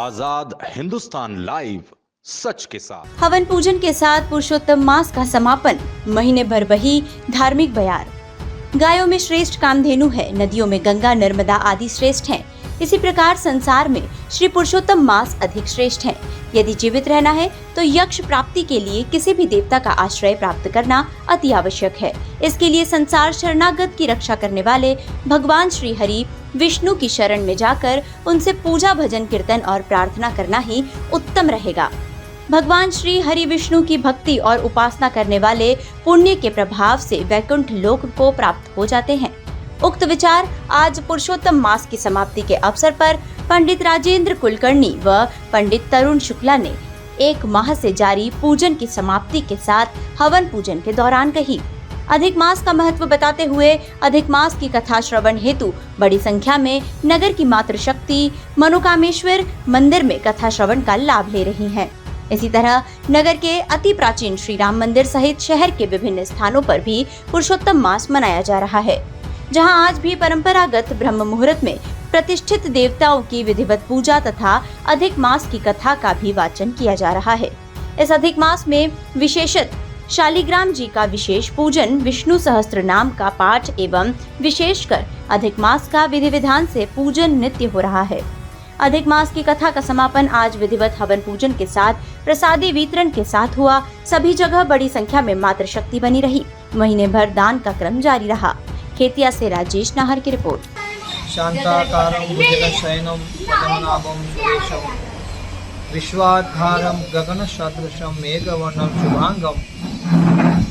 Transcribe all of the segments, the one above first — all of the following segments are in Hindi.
आजाद हिंदुस्तान लाइव, सच के साथ। हवन पूजन के साथ पुरुषोत्तम मास का समापन। महीने भर बही धार्मिक बयार। गायों में श्रेष्ठ कामधेनु है, नदियों में गंगा नर्मदा आदि श्रेष्ठ हैं। इसी प्रकार संसार में श्री पुरुषोत्तम मास अधिक श्रेष्ठ हैं। यदि जीवित रहना है तो यक्ष प्राप्ति के लिए किसी भी देवता का आश्रय प्राप्त करना अति आवश्यक है। इसके लिए संसार शरणागत की रक्षा करने वाले भगवान श्री हरि विष्णु की शरण में जाकर उनसे पूजा भजन कीर्तन और प्रार्थना करना ही उत्तम रहेगा। भगवान श्री हरि विष्णु की भक्ति और उपासना करने वाले पुण्य के प्रभाव से वैकुंठ लोक को प्राप्त हो जाते हैं। उक्त विचार आज पुरुषोत्तम मास की समाप्ति के अवसर पर पंडित राजेंद्र कुलकर्णी व पंडित तरुण शुक्ला ने 1 माह से जारी पूजन की समाप्ति के साथ हवन पूजन के दौरान कही। अधिक मास का महत्व बताते हुए अधिक मास की कथा श्रवण हेतु बड़ी संख्या में नगर की मातृशक्ति मनोकामेश्वर मंदिर में कथा श्रवण का लाभ ले रही हैं। इसी तरह नगर के अति प्राचीन श्री राम मंदिर सहित शहर के विभिन्न स्थानों पर भी पुरुषोत्तम मास मनाया जा रहा है, जहां आज भी परंपरागत ब्रह्म मुहूर्त में प्रतिष्ठित देवताओं की विधिवत पूजा तथा अधिक मास की कथा का भी वाचन किया जा रहा है। इस अधिक मास में विशेषत शालिग्राम जी का विशेष पूजन, विष्णु सहस्त्र नाम का पाठ एवं विशेषकर अधिक मास का विधि विधान से पूजन नित्य हो रहा है। अधिक मास की कथा का समापन आज विधिवत हवन पूजन के साथ प्रसादी वितरण के साथ हुआ। सभी जगह बड़ी संख्या में मातृशक्ति बनी रही। महीने भर दान का क्रम जारी रहा। खेतिया से राजेश नाहर की रिपोर्ट। शांताकारं भुजगशयनं पद्मनाभं सुरेशं विश्वाधारं गगनसदृशं मेघवर्णं शुभांगं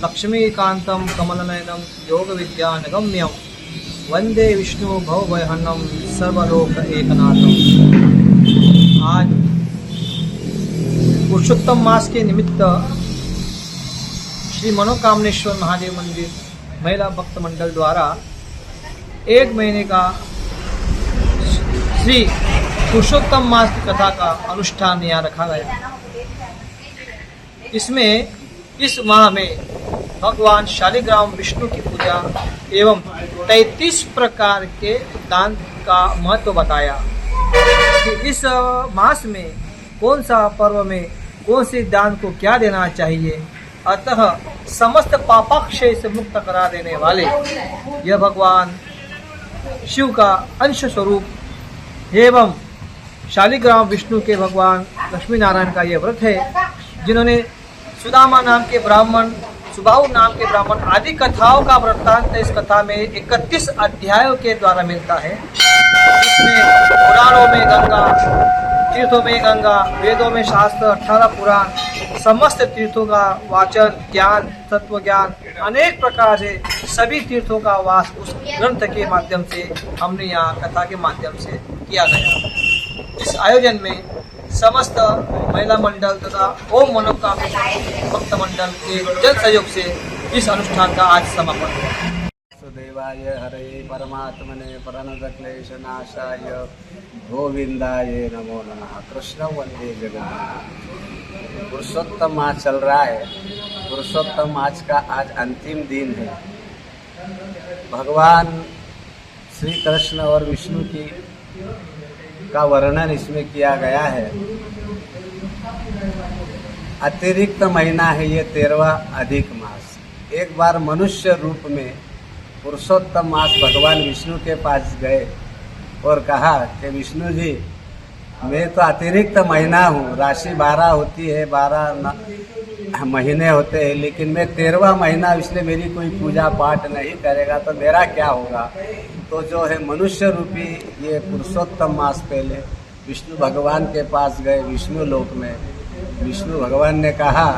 लक्ष्मीकान्तं कमलनयनं योगविद्यानगम्यं वंदे विष्णु भवभयहनं सर्वलोक एकनाथम। आज पुरुषोत्तम मास के निमित्त श्री मनोकामनेश्वर महादेव मंदिर महिला भक्त मंडल द्वारा 1 महीने का श्री पुरुषोत्तम मास की कथा का अनुष्ठान यहाँ रखा गया। इसमें इस माह में भगवान शालिग्राम विष्णु की पूजा एवं 33 प्रकार के दान का महत्व बताया कि इस मास में कौन सा पर्व में कौन से दान को क्या देना चाहिए। अतः समस्त पापाक्षय से मुक्त करा देने वाले यह भगवान शिव का अंश स्वरूप एवं शालिग्राम विष्णु के भगवान लक्ष्मी नारायण का यह व्रत है, जिन्होंने सुदामा नाम के ब्राह्मण, सुबाहु नाम के ब्राह्मण आदि कथाओं का वृत्तांत इस कथा में 31 अध्यायों के द्वारा मिलता है। इसमें पुराणों में गंगा, तीर्थों में गंगा, वेदों में शास्त्र, 18 पुराण, समस्त तीर्थों का वाचन, ज्ञान, तत्व ज्ञान, अनेक प्रकार से सभी तीर्थों का वास उस ग्रंथ के माध्यम से हमने यहाँ कथा के माध्यम से किया गया। इस आयोजन में समस्त महिला मंडल तथा ओम मनोकामनेश्वर भक्त मंडल के जन सहयोग से इस अनुष्ठान का आज समापन हुआ। देवाय हरे परमात्मने प्रणतक्लेशनाशाय गोविंदाय नमो नमः। कृष्ण वंदे जगन्नाथ। पुरुषोत्तम मास चल रहा है। पुरुषोत्तम मास का आज अंतिम दिन है। भगवान श्री कृष्ण और विष्णु की का वर्णन इसमें किया गया है। अतिरिक्त महीना है ये 13वां अधिक मास। एक बार मनुष्य रूप में पुरुषोत्तम मास भगवान विष्णु के पास गए और कहा कि विष्णु जी, मैं तो अतिरिक्त महीना हूँ, राशि 12 होती है, 12 महीने होते हैं, लेकिन मैं 13वां महीना, इसलिए मेरी कोई पूजा पाठ नहीं करेगा तो मेरा क्या होगा। तो जो है मनुष्य रूपी ये पुरुषोत्तम मास पहले विष्णु भगवान के पास गए विष्णु लोक में। विष्णु भगवान ने कहा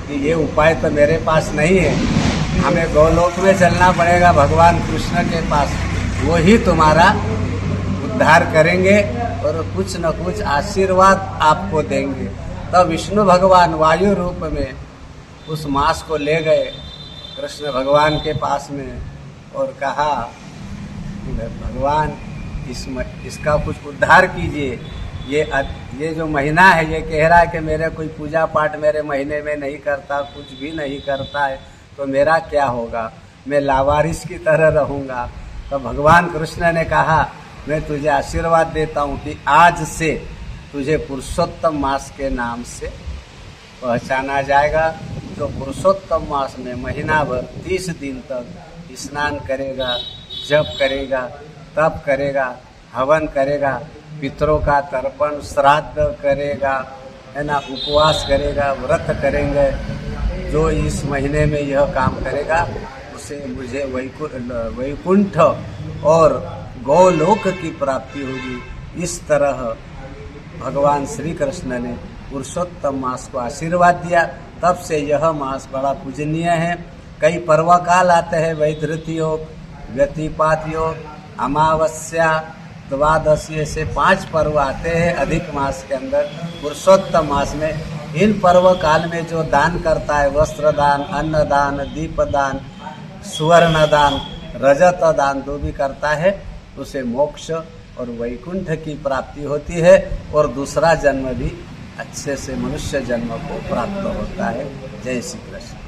कि ये उपाय तो मेरे पास नहीं है, हमें गौलोक में चलना पड़ेगा भगवान कृष्ण के पास, वो ही तुम्हारा उद्धार करेंगे और कुछ न कुछ आशीर्वाद आपको देंगे। तब विष्णु भगवान वायु रूप में उस मास को ले गए कृष्ण भगवान के पास में और कहा कि भगवान इसका कुछ उद्धार कीजिए। ये जो महीना है ये कह रहा है कि मेरे कोई पूजा पाठ मेरे महीने में नहीं करता, कुछ भी नहीं करता है, तो मेरा क्या होगा, मैं लावारिस की तरह रहूँगा। तो भगवान कृष्ण ने कहा मैं तुझे आशीर्वाद देता हूँ कि आज से तुझे पुरुषोत्तम मास के नाम से पहचाना जाएगा। जो पुरुषोत्तम मास में महीना भर 30 दिन तक स्नान करेगा, जप करेगा, तप करेगा, हवन करेगा, पितरों का तर्पण श्राद्ध करेगा, है ना, उपवास करेगा, व्रत करेंगे, जो इस महीने में यह काम करेगा उसे मुझे वैकुंठ और गौलोक की प्राप्ति होगी। इस तरह भगवान श्री कृष्ण ने पुरुषोत्तम मास को आशीर्वाद दिया। तब से यह मास बड़ा पूजनीय है। कई पर्व काल आते हैं, वैधृति योग, व्यतिपात योग, अमावस्या, द्वादशी, ऐसे 5 पर्व आते हैं अधिक मास के अंदर। पुरुषोत्तम मास में इन पर्व काल में जो दान करता है, वस्त्र दान, अन्न दान, दीप दान, सुवर्ण दान, रजत दान जो भी करता है, उसे मोक्ष और वैकुंठ की प्राप्ति होती है और दूसरा जन्म भी अच्छे से मनुष्य जन्म को प्राप्त होता है। जय श्री कृष्ण।